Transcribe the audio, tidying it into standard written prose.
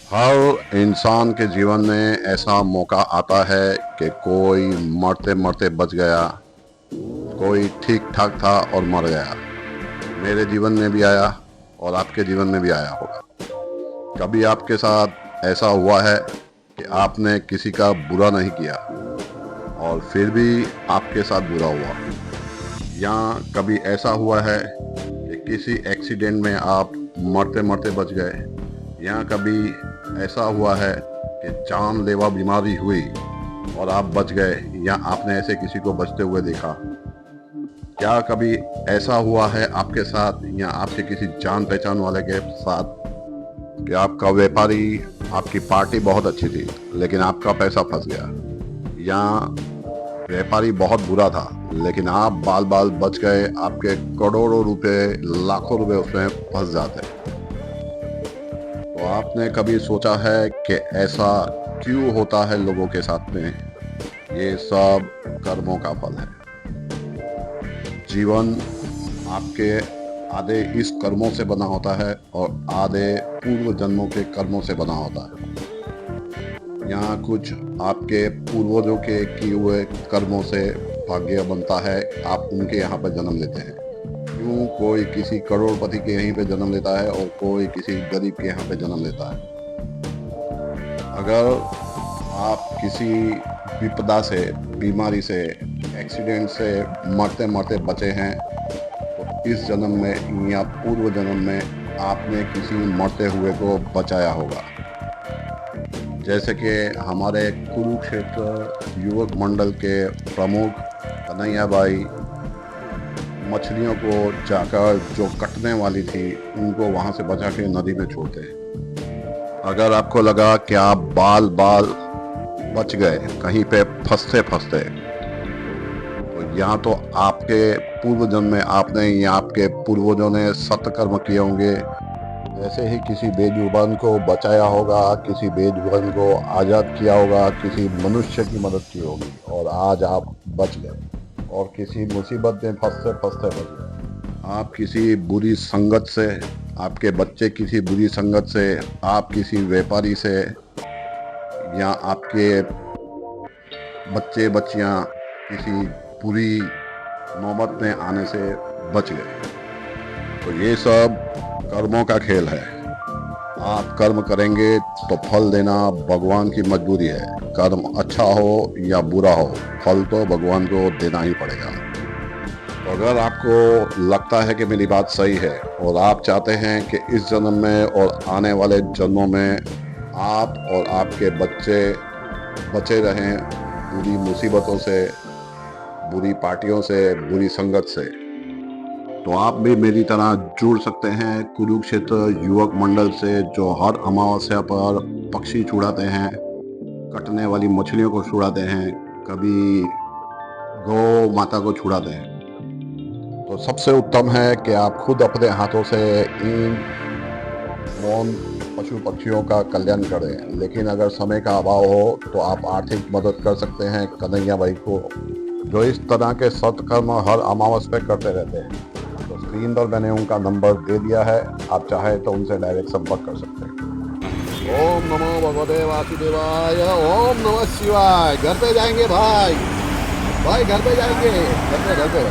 हर इंसान के जीवन में ऐसा मौका आता है कि कोई मरते मरते बच गया, कोई ठीक ठाक था और मर गया। मेरे जीवन में भी आया और आपके जीवन में भी आया होगा। कभी आपके साथ ऐसा हुआ है कि आपने किसी का बुरा नहीं किया और फिर भी आपके साथ बुरा हुआ, या कभी ऐसा हुआ है कि किसी एक्सीडेंट में आप मरते मरते बच गए, या कभी ऐसा हुआ है कि जानलेवा बीमारी हुई और आप बच गए, या आपने ऐसे किसी को बचते हुए देखा। क्या कभी ऐसा हुआ है आपके साथ या आपके किसी जान पहचान वाले के साथ कि आपका व्यापारी, आपकी पार्टी बहुत अच्छी थी लेकिन आपका पैसा फंस गया, या व्यापारी बहुत बुरा था लेकिन आप बाल बाल बच गए, आपके करोड़ों रुपए, लाखों रुपए उसमें फंस जाते। तो आपने कभी सोचा है कि ऐसा क्यों होता है लोगों के साथ में? ये सब कर्मों का फल है। जीवन आपके आधे इस कर्मों से बना होता है और आधे पूर्व जन्मों के कर्मों से बना होता है। यहाँ कुछ आपके पूर्वजों के किए हुए कर्मों से भाग्य बनता है, आप उनके यहाँ पर जन्म लेते हैं। क्यों कोई किसी करोड़पति के यहीं पे जन्म लेता है और कोई किसी गरीब के यहाँ पे जन्म लेता है? अगर आप किसी विपदा से, बीमारी से, एक्सीडेंट से मरते मरते बचे हैं तो इस जन्म में या पूर्व जन्म में आपने किसी मरते हुए को बचाया होगा। जैसे कि हमारे कुरुक्षेत्र युवक मंडल के प्रमुख कन्हैया भाई मछलियों को जाकर जो कटने वाली थी उनको वहां से बचा के नदी में छोड़ते हैं। अगर आपको लगा कि आप बाल बाल बच गए कहीं पे फंसते फंसते, तो यहाँ तो आपके पूर्व जन्म में आपने या आपके पूर्वजों ने सत्कर्म किए होंगे। जैसे ही किसी बेजुबान को बचाया होगा, किसी बेजुबान को आज़ाद किया होगा, किसी मनुष्य की मदद की होगी और आज आप बच गए और किसी मुसीबत में फंसते फंसते बच गए। आप किसी बुरी संगत से, आपके बच्चे किसी बुरी संगत से, आप किसी व्यापारी से, या आपके बच्चे बच्चियां किसी बुरी नौबत में आने से बच गए। तो ये सब कर्मों का खेल है। आप कर्म करेंगे तो फल देना भगवान की मजबूरी है। कर्म अच्छा हो या बुरा हो, फल तो भगवान को देना ही पड़ेगा। तो अगर आपको लगता है कि मेरी बात सही है और आप चाहते हैं कि इस जन्म में और आने वाले जन्मों में आप और आपके बच्चे बचे रहें बुरी मुसीबतों से, बुरी पार्टियों से, बुरी संगत से, तो आप भी मेरी तरह जुड़ सकते हैं कुरुक्षेत्र युवक मंडल से, जो हर अमावस्या पर पक्षी छुड़ाते हैं, कटने वाली मछलियों को छुड़ाते हैं, कभी गौ माता को छुड़ाते हैं। तो सबसे उत्तम है कि आप खुद अपने हाथों से इन मौन पशु पक्षियों का कल्याण करें। लेकिन अगर समय का अभाव हो तो आप आर्थिक मदद कर सकते हैं कन्हैया भाई को, जो इस तरह के सत्कर्म हर अमावस पे करते रहते हैं। तो स्क्रीन पर मैंने उनका नंबर दे दिया है, आप चाहे तो उनसे डायरेक्ट संपर्क कर सकते हैं। ओम नमो भगवते वासुदेवाय, ओम नमः शिवाय। घर पे जाएंगे भाई, भाई घर पे जाएंगे, घर पे।